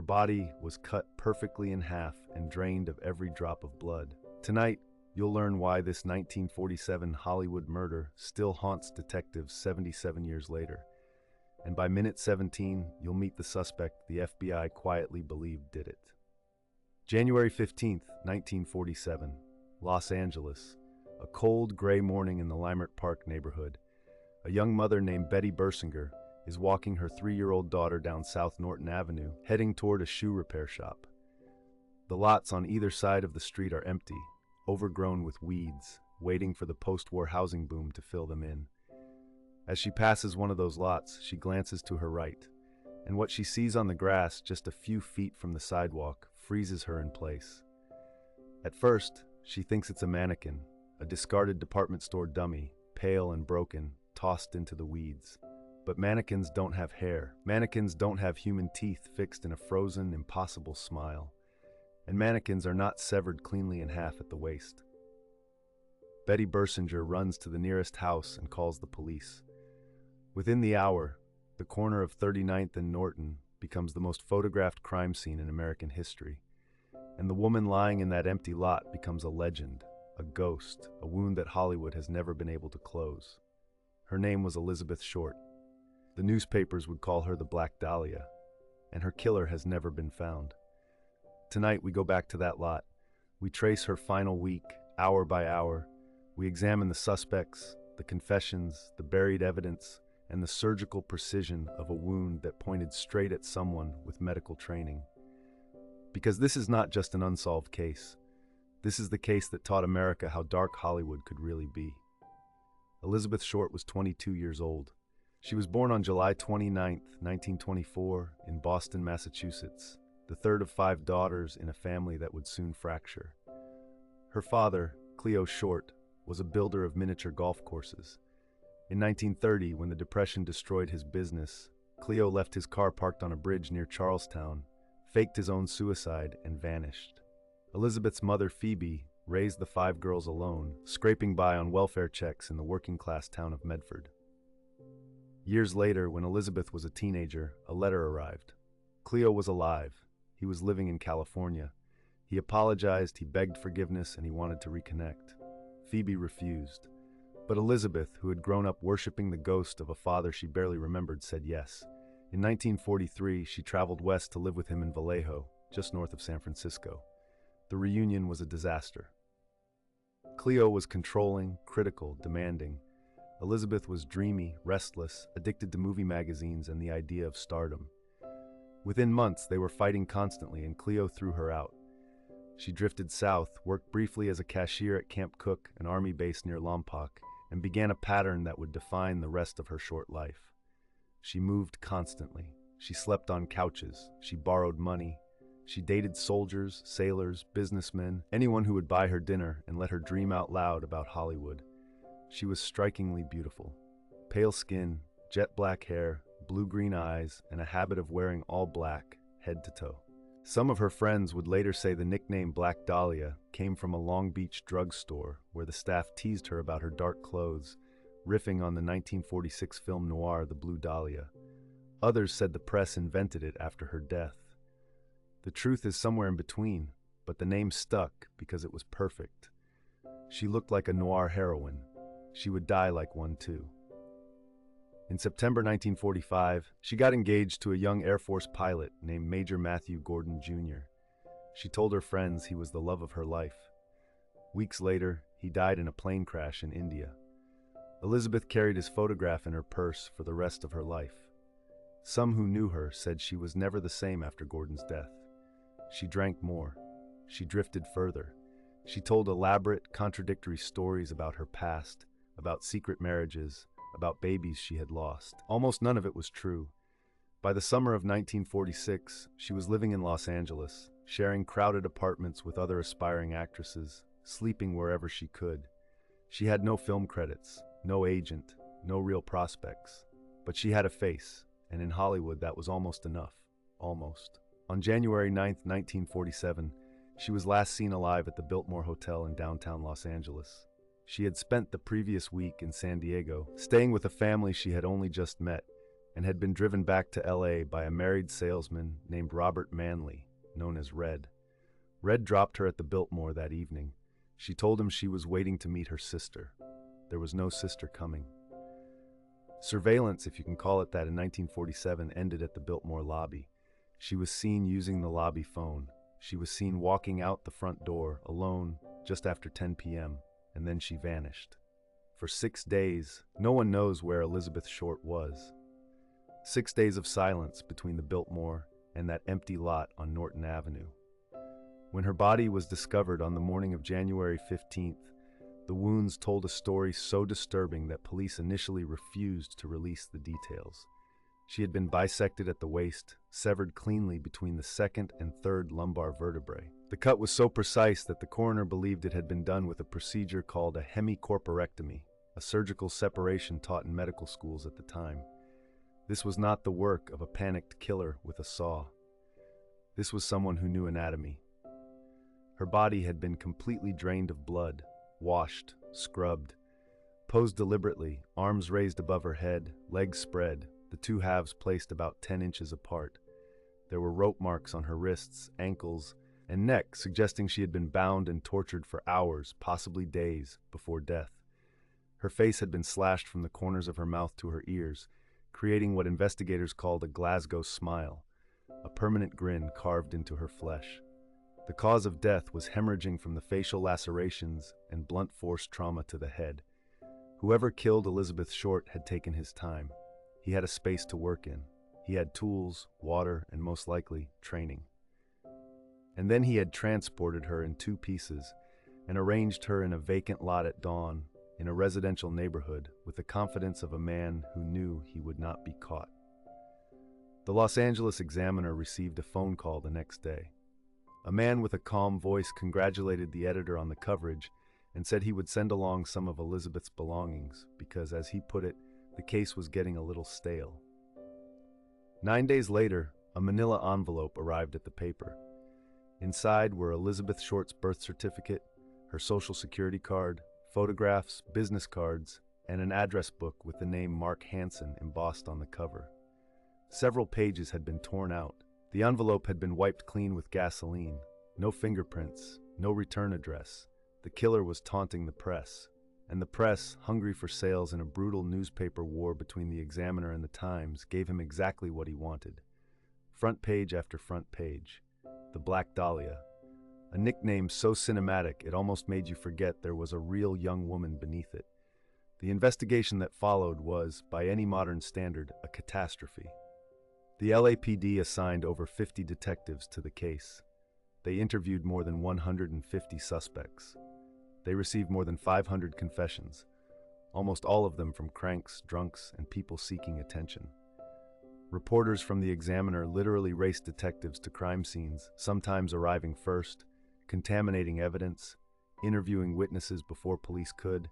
Her body was cut perfectly in half and drained of every drop of blood. Tonight, you'll learn why this 1947 Hollywood murder still haunts detectives 77 years later. And by minute 17, you'll meet the suspect the FBI quietly believed did it. January 15th, 1947, Los Angeles. A cold, gray morning in the Leimert Park neighborhood. A young mother named Betty Bersinger is walking her 3-year-old daughter down South Norton Avenue, heading toward a shoe repair shop. The lots on either side of the street are empty, overgrown with weeds, waiting for the post-war housing boom to fill them in. As she passes one of those lots, she glances to her right, and what she sees on the grass just a few feet from the sidewalk freezes her in place. At first, she thinks it's a mannequin, a discarded department store dummy, pale and broken, tossed into the weeds. But mannequins don't have hair. Mannequins don't have human teeth fixed in a frozen, impossible smile. And mannequins are not severed cleanly in half at the waist. Betty Bersinger runs to the nearest house and calls the police. Within the hour, the corner of 39th and Norton becomes the most photographed crime scene in American history. And the woman lying in that empty lot becomes a legend, a ghost, a wound that Hollywood has never been able to close. Her name was Elizabeth Short. The newspapers would call her the Black Dahlia, and her killer has never been found. Tonight we go back to that lot. We trace her final week, hour by hour. We examine the suspects, the confessions, the buried evidence, and the surgical precision of a wound that pointed straight at someone with medical training. Because this is not just an unsolved case. This is the case that taught America how dark Hollywood could really be. Elizabeth Short was 22 years old. She was born on July 29, 1924, in Boston, Massachusetts, the third of 5 daughters in a family that would soon fracture. Her father, Cleo Short, was a builder of miniature golf courses. In 1930, when the Depression destroyed his business, Cleo left his car parked on a bridge near Charlestown, faked his own suicide, and vanished. Elizabeth's mother, Phoebe, raised the 5 girls alone, scraping by on welfare checks in the working-class town of Medford. Years later, when Elizabeth was a teenager, a letter arrived. Cleo was alive. He was living in California. He apologized, he begged forgiveness, and he wanted to reconnect. Phoebe refused. But Elizabeth, who had grown up worshiping the ghost of a father she barely remembered, said yes. In 1943, she traveled west to live with him in Vallejo, just north of San Francisco. The reunion was a disaster. Cleo was controlling, critical, demanding. Elizabeth was dreamy, restless, addicted to movie magazines and the idea of stardom. Within months, they were fighting constantly, and Cleo threw her out. She drifted south, worked briefly as a cashier at Camp Cook, an army base near Lompoc, and began a pattern that would define the rest of her short life. She moved constantly. She slept on couches. She borrowed money. She dated soldiers, sailors, businessmen, anyone who would buy her dinner and let her dream out loud about Hollywood. She was strikingly beautiful. Pale skin, jet black hair, blue-green eyes, and a habit of wearing all black, head to toe. Some of her friends would later say the nickname Black Dahlia came from a Long Beach drugstore where the staff teased her about her dark clothes, riffing on the 1946 film noir The Blue Dahlia. Others said the press invented it after her death. The truth is somewhere in between, but the name stuck because it was perfect. She looked like a noir heroine. She would die like one too. In September 1945, she got engaged to a young Air Force pilot named Major Matthew Gordon Jr. She told her friends he was the love of her life. Weeks later, he died in a plane crash in India. Elizabeth carried his photograph in her purse for the rest of her life. Some who knew her said she was never the same after Gordon's death. She drank more. She drifted further. She told elaborate, contradictory stories about her past, about secret marriages, about babies she had lost. Almost none of it was true. By the summer of 1946, she was living in Los Angeles, sharing crowded apartments with other aspiring actresses, sleeping wherever she could. She had no film credits, no agent, no real prospects. But she had a face, and in Hollywood that was almost enough. Almost. On January 9, 1947, she was last seen alive at the Biltmore Hotel in downtown Los Angeles. She had spent the previous week in San Diego, staying with a family she had only just met, and had been driven back to LA by a married salesman named Robert Manley, known as Red. Red dropped her at the Biltmore that evening. She told him she was waiting to meet her sister. There was no sister coming. Surveillance, if you can call it that, in 1947 ended at the Biltmore lobby. She was seen using the lobby phone. She was seen walking out the front door, alone, just after 10 p.m., and then she vanished. For 6 days, no one knows where Elizabeth Short was. 6 days of silence between the Biltmore and that empty lot on Norton Avenue. When her body was discovered on the morning of January 15th, the wounds told a story so disturbing that police initially refused to release the details. She had been bisected at the waist, severed cleanly between the second and third lumbar vertebrae. The cut was so precise that the coroner believed it had been done with a procedure called a hemicorporectomy, a surgical separation taught in medical schools at the time. This was not the work of a panicked killer with a saw. This was someone who knew anatomy. Her body had been completely drained of blood, washed, scrubbed, posed deliberately, arms raised above her head, legs spread, the two halves placed about 10 inches apart. There were rope marks on her wrists, ankles, and neck, suggesting she had been bound and tortured for hours, possibly days, before death. Her face had been slashed from the corners of her mouth to her ears, creating what investigators called a Glasgow smile, a permanent grin carved into her flesh. The cause of death was hemorrhaging from the facial lacerations and blunt force trauma to the head. Whoever killed Elizabeth Short had taken his time. He had a space to work in. He had tools, water, and most likely, training. And then he had transported her in 2 pieces and arranged her in a vacant lot at dawn in a residential neighborhood with the confidence of a man who knew he would not be caught. The Los Angeles Examiner received a phone call the next day. A man with a calm voice congratulated the editor on the coverage and said he would send along some of Elizabeth's belongings because, as he put it, the case was getting a little stale. 9 days later, a manila envelope arrived at the paper. Inside were Elizabeth Short's birth certificate, her social security card, photographs, business cards, and an address book with the name Mark Hansen embossed on the cover. Several pages had been torn out. The envelope had been wiped clean with gasoline. No fingerprints, no return address. The killer was taunting the press. And the press, hungry for sales in a brutal newspaper war between the Examiner and the Times, gave him exactly what he wanted. Front page after front page. The Black Dahlia. A nickname so cinematic it almost made you forget there was a real young woman beneath it. The investigation that followed was, by any modern standard, a catastrophe. The LAPD assigned over 50 detectives to the case. They interviewed more than 150 suspects. They received more than 500 confessions, almost all of them from cranks, drunks, and people seeking attention. Reporters from the Examiner literally raced detectives to crime scenes, sometimes arriving first, contaminating evidence, interviewing witnesses before police could,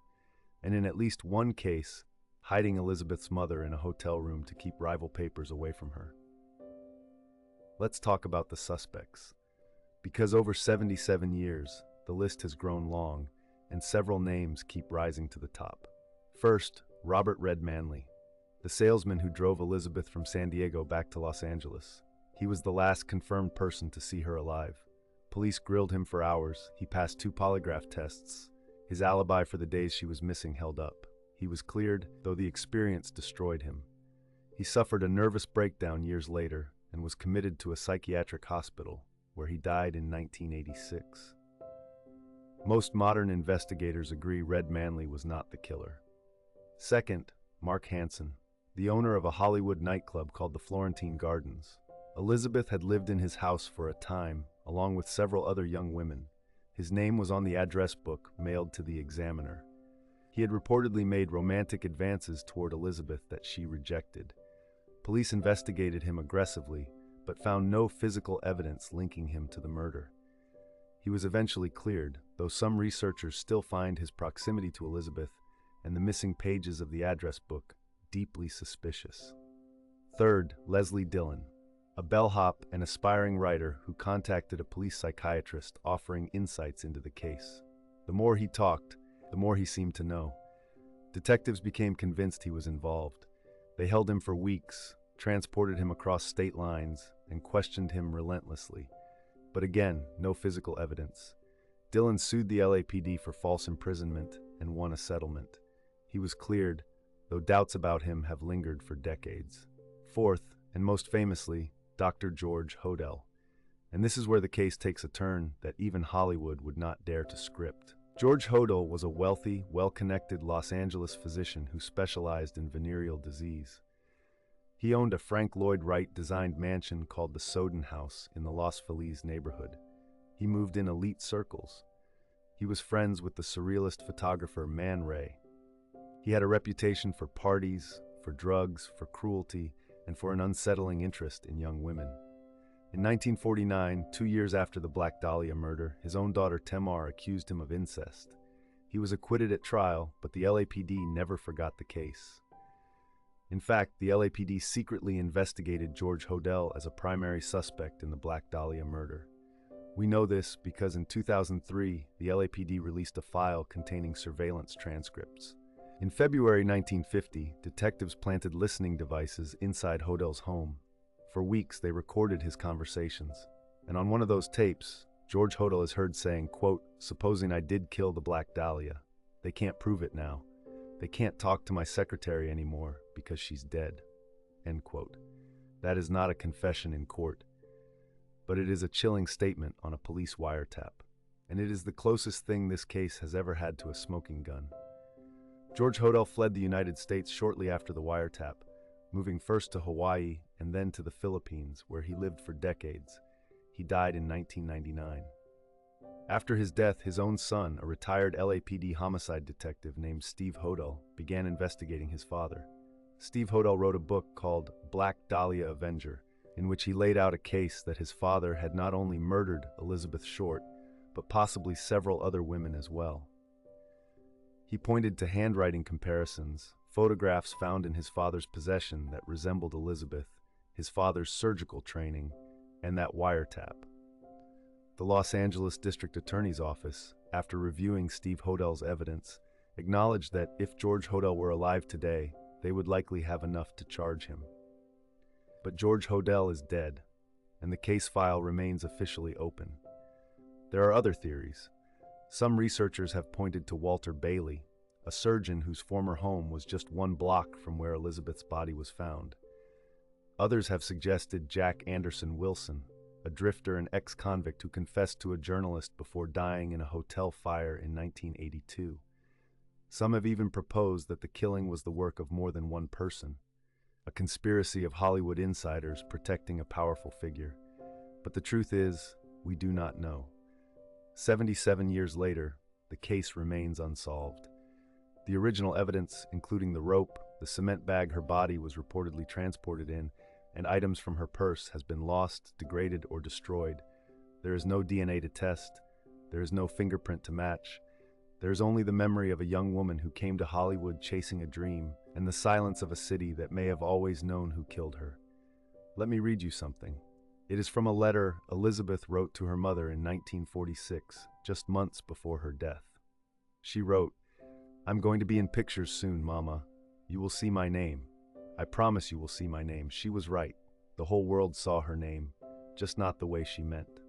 and in at least one case, hiding Elizabeth's mother in a hotel room to keep rival papers away from her. Let's talk about the suspects. Because over 77 years, the list has grown long, and several names keep rising to the top. First, Robert "Red" Manley, the salesman who drove Elizabeth from San Diego back to Los Angeles. He was the last confirmed person to see her alive. Police grilled him for hours. He passed 2 polygraph tests. His alibi for the days she was missing held up. He was cleared, though the experience destroyed him. He suffered a nervous breakdown years later and was committed to a psychiatric hospital, where he died in 1986. Most modern investigators agree Red Manley was not the killer. Second, Mark Hansen, the owner of a Hollywood nightclub called the Florentine Gardens. Elizabeth had lived in his house for a time, along with several other young women. His name was on the address book mailed to the Examiner. He had reportedly made romantic advances toward Elizabeth that she rejected. Police investigated him aggressively, but found no physical evidence linking him to the murder. He was eventually cleared, though some researchers still find his proximity to Elizabeth and the missing pages of the address book deeply suspicious. Third, Leslie Dillon, a bellhop and aspiring writer who contacted a police psychiatrist offering insights into the case. The more he talked, the more he seemed to know. Detectives became convinced he was involved. They held him for weeks, transported him across state lines, and questioned him relentlessly. But again, no physical evidence. Dillon sued the LAPD for false imprisonment and won a settlement. He was cleared, though doubts about him have lingered for decades. Fourth, and most famously, Dr. George Hodel. And this is where the case takes a turn that even Hollywood would not dare to script. George Hodel was a wealthy, well-connected Los Angeles physician who specialized in venereal disease. He owned a Frank Lloyd Wright-designed mansion called the Soden House in the Los Feliz neighborhood. He moved in elite circles. He was friends with the surrealist photographer Man Ray. He had a reputation for parties, for drugs, for cruelty, and for an unsettling interest in young women. In 1949, 2 years after the Black Dahlia murder, his own daughter Tamar accused him of incest. He was acquitted at trial, but the LAPD never forgot the case. In fact, the LAPD secretly investigated George Hodel as a primary suspect in the Black Dahlia murder. We know this because in 2003, the LAPD released a file containing surveillance transcripts. In February 1950, detectives planted listening devices inside Hodel's home. For weeks, they recorded his conversations. And on one of those tapes, George Hodel is heard saying, quote, "Supposing I did kill the Black Dahlia. They can't prove it now. They can't talk to my secretary anymore because she's dead." End quote. That is not a confession in court, but it is a chilling statement on a police wiretap. And it is the closest thing this case has ever had to a smoking gun. George Hodel fled the United States shortly after the wiretap, moving first to Hawaii and then to the Philippines, where he lived for decades. He died in 1999. After his death, his own son, a retired LAPD homicide detective named Steve Hodel, began investigating his father. Steve Hodel wrote a book called Black Dahlia Avenger, in which he laid out a case that his father had not only murdered Elizabeth Short, but possibly several other women as well. He pointed to handwriting comparisons, photographs found in his father's possession that resembled Elizabeth, his father's surgical training, and that wiretap. The Los Angeles District Attorney's Office, after reviewing Steve Hodel's evidence, acknowledged that if George Hodel were alive today, they would likely have enough to charge him. But George Hodel is dead, and the case file remains officially open. There are other theories. Some researchers have pointed to Walter Bailey, a surgeon whose former home was just 1 block from where Elizabeth's body was found. Others have suggested Jack Anderson Wilson, a drifter and ex-convict who confessed to a journalist before dying in a hotel fire in 1982. Some have even proposed that the killing was the work of more than one person, a conspiracy of Hollywood insiders protecting a powerful figure. But the truth is, we do not know. 77 years later, the case remains unsolved. The original evidence, including the rope, the cement bag her body was reportedly transported in, and items from her purse, has been lost, degraded, or destroyed. There is no DNA to test. There is no fingerprint to match. There is only the memory of a young woman who came to Hollywood chasing a dream, and the silence of a city that may have always known who killed her. Let me read you something. It is from a letter Elizabeth wrote to her mother in 1946, just months before her death. She wrote, "I'm going to be in pictures soon, Mama. You will see my name. I promise you will see my name. She was right. The whole world saw her name, just not the way she meant."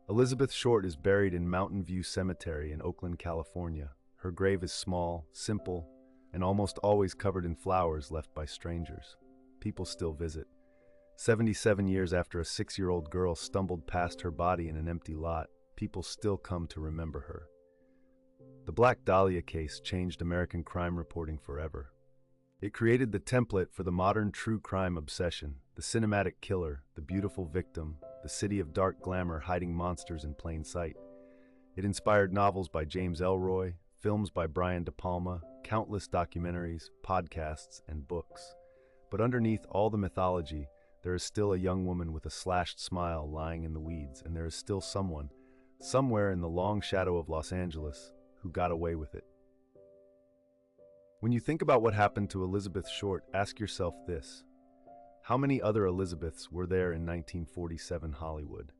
Elizabeth Short is buried in Mountain View Cemetery in Oakland, California. Her grave is small, simple, and almost always covered in flowers left by strangers. People still visit. 77 years after a 6-year-old girl stumbled past her body in an empty lot, people still come to remember her. The Black Dahlia case changed American crime reporting forever. It created the template for the modern true crime obsession, the cinematic killer, the beautiful victim, the city of dark glamour hiding monsters in plain sight. It inspired novels by James Ellroy, films by Brian De Palma, countless documentaries, podcasts, and books. But underneath all the mythology, there is still a young woman with a slashed smile lying in the weeds, and there is still someone, somewhere in the long shadow of Los Angeles, who got away with it. When you think about what happened to Elizabeth Short, ask yourself this. How many other Elizabeths were there in 1947 Hollywood?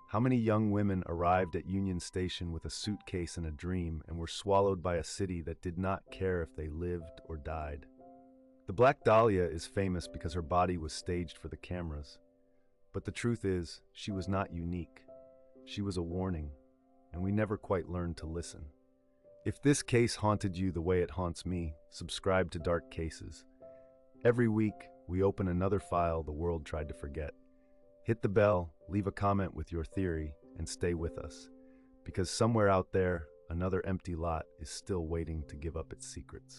How many young women arrived at Union Station with a suitcase and a dream and were swallowed by a city that did not care if they lived or died? The Black Dahlia is famous because her body was staged for the cameras. But the truth is, she was not unique. She was a warning, and we never quite learned to listen. If this case haunted you the way it haunts me, subscribe to Dark Cases. Every week, we open another file the world tried to forget. Hit the bell, leave a comment with your theory, and stay with us. Because somewhere out there, another empty lot is still waiting to give up its secrets.